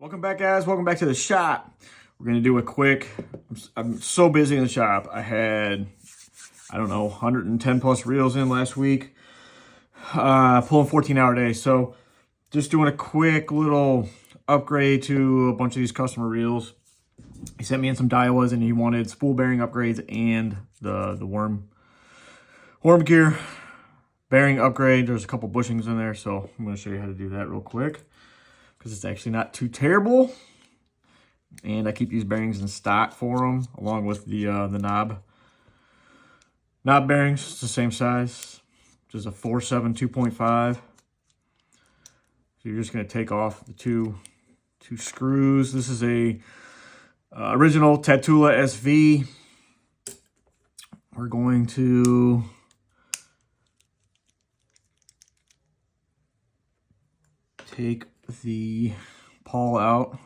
Welcome back, guys. Welcome back to the shop. We're going to do a quick, I'm so busy in the shop. I had, I don't know, 110 plus reels in last week, pulling 14-hour days. So just doing a quick little upgrade to a bunch of these customer reels. He sent me in some Daiwas and he wanted spool bearing upgrades and the worm gear bearing upgrade. There's a couple bushings in there, so I'm going to show you how to do that real quick, because it's actually not too terrible. And I keep these bearings in stock for them, along with the knob bearings. It's the same size, just a 4.7 2.5. So you're just going to take off the two screws. This is a original Tatula SV. We're going to take the pawl out.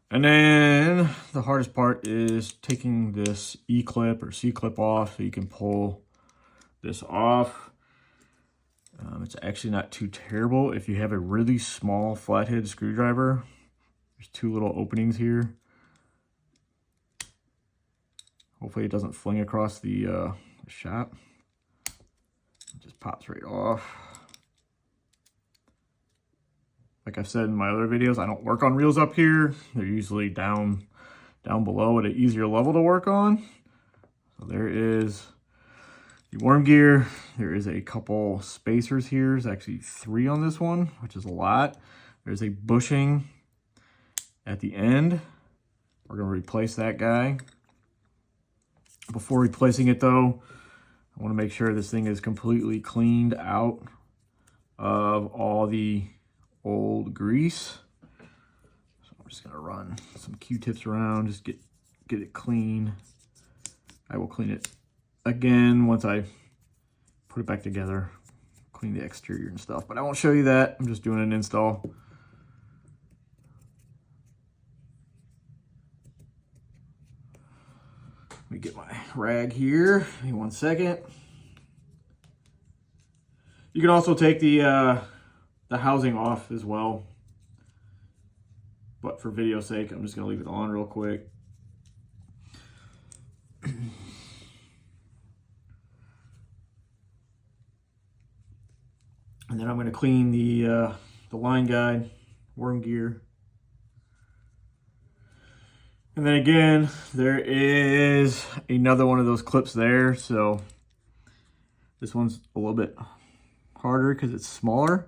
And then the hardest part is taking this E-clip or C-clip off so you can pull this off. It's actually not too terrible if you have a really small flathead screwdriver. There's two little openings here. Hopefully it doesn't fling across the shop. It just pops right off. Like I've said in my other videos, I don't work on reels up here. They're usually down below at an easier level to work on. So there is the worm gear. There is a couple spacers here. There's actually 3 on this one, which is a lot. There's a bushing at the end. We're going to replace that guy. Before replacing it though, I want to make sure this thing is completely cleaned out of all the old grease. So I'm just going to run some Q-tips around, just get it clean. I will clean it again once I put it back together, clean the exterior and stuff, but I won't show you that. I'm just doing an install. Let me get my rag here. Give me 1 second. You can also take the housing off as well, but for video's sake, I'm just gonna leave it on real quick. And then I'm gonna clean the line guide, worm gear. And then again, there is another one of those clips there. So this one's a little bit harder because it's smaller,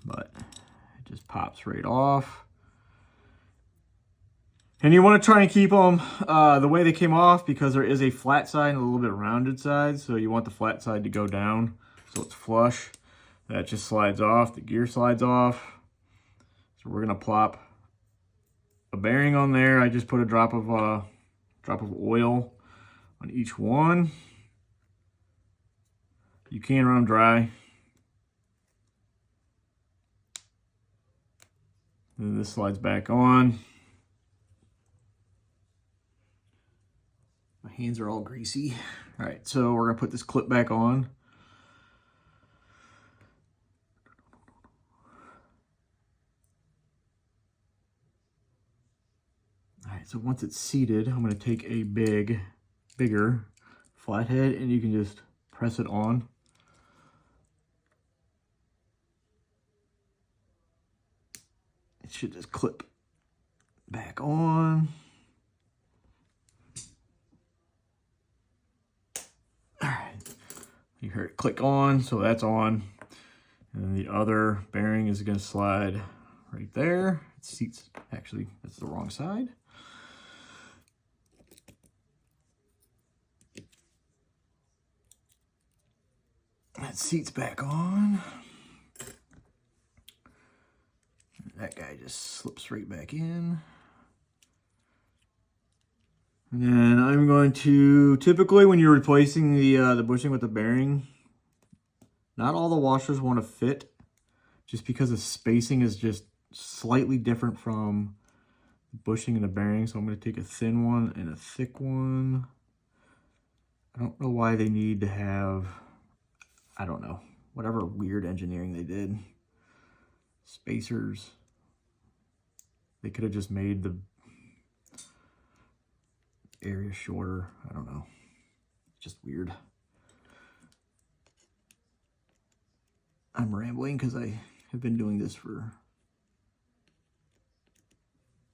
but it just pops right off. And you want to try and keep them the way they came off, because there is a flat side and a little bit rounded side. So you want the flat side to go down so it's flush. That just slides off, the gear slides off. So we're gonna plop a bearing on there. I just put a drop of oil on each one. You can run them dry. Then this slides back on. My hands are all greasy. All right, so we're gonna put this clip back on. All right, so once it's seated, I'm gonna take a bigger flathead, and you can just press it on. It should just clip back on. All right, you heard it click on, so that's on. And then the other bearing is gonna slide right there. It seats, actually, that's the wrong side. That seats back on. That guy just slips right back in. And then I'm going to, typically when you're replacing the bushing with the bearing, not all the washers want to fit, just because the spacing is just slightly different from the bushing and the bearing. So I'm going to take a thin one and a thick one. I don't know why they need to have, I don't know. whatever weird engineering they did. Spacers. They could have just made the area shorter. I don't know. Just weird. I'm rambling because I have been doing this for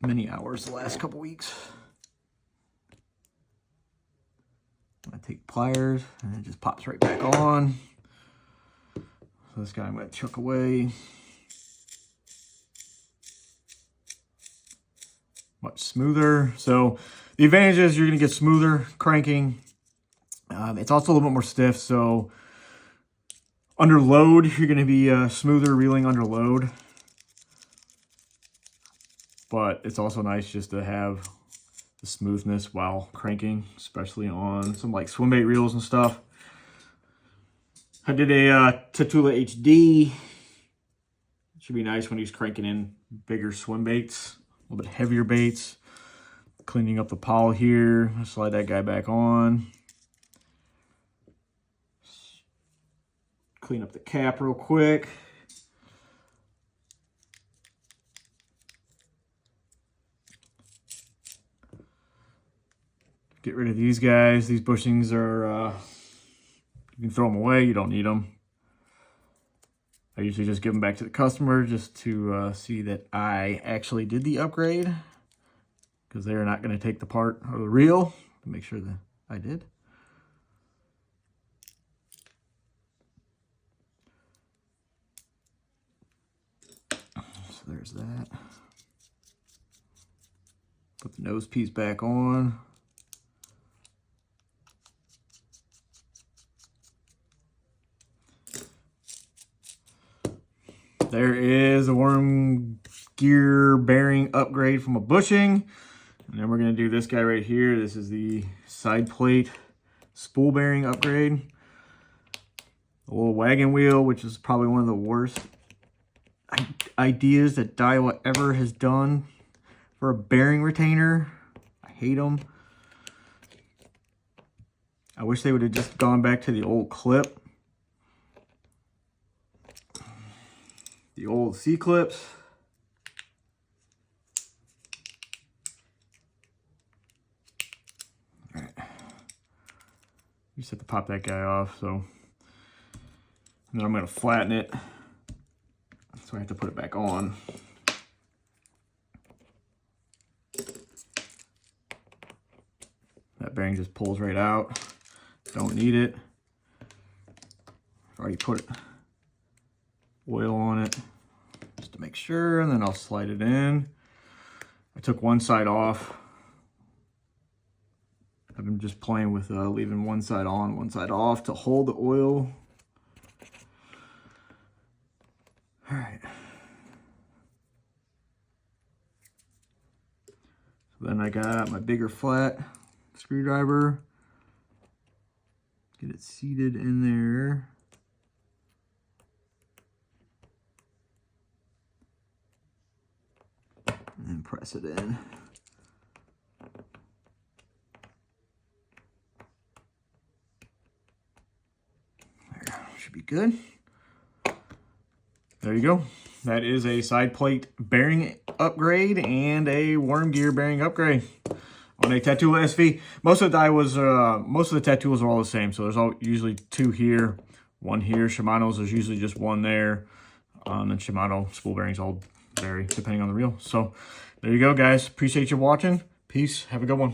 many hours the last couple weeks. I take pliers and it just pops right back on. So this guy I'm going to chuck away. Much smoother. So the advantage is you're going to get smoother cranking. It's also a little bit more stiff. So under load, you're going to be smoother reeling under load. But it's also nice just to have the smoothness while cranking, especially on some like swim bait reels and stuff. I did a Tatula HD. It should be nice when he's cranking in bigger swim baits, a little bit heavier baits. Cleaning up the pawl here. Slide that guy back on. Clean up the cap real quick. Get rid of these guys. These bushings are, you can throw them away. You don't need them. I usually just give them back to the customer just to see that I actually did the upgrade, because they're not going to take the part of the reel to make sure that I did. So there's that. Put the nose piece back on. There is a worm gear bearing upgrade from a bushing. And then we're going to do this guy right here. This is the side plate spool bearing upgrade. A little wagon wheel, which is probably one of the worst ideas that Daiwa ever has done for a bearing retainer. I hate them. I wish they would have just gone back to the old clip. The old C-clips. All right. You just have to pop that guy off. So, and then I'm going to flatten it. So I have to put it back on. That bearing just pulls right out. Don't need it. I've already put oil on it just to make sure, and then I'll slide it in. I took one side off. I've been just playing with leaving one side on, one side off to hold the oil. All right. So then I got my bigger flat screwdriver. Get it seated in there. And press it in. There, should be good. There you go. That is a side plate bearing upgrade and a worm gear bearing upgrade on a Tatula SV. Most of the Daiwas, most of the Tatulas are all the same. So there's usually two here, one here. Shimano's, there's usually just one there. And Shimano spool bearings all vary depending on the reel. So there you go, guys. Appreciate you watching. Peace. Have a good one.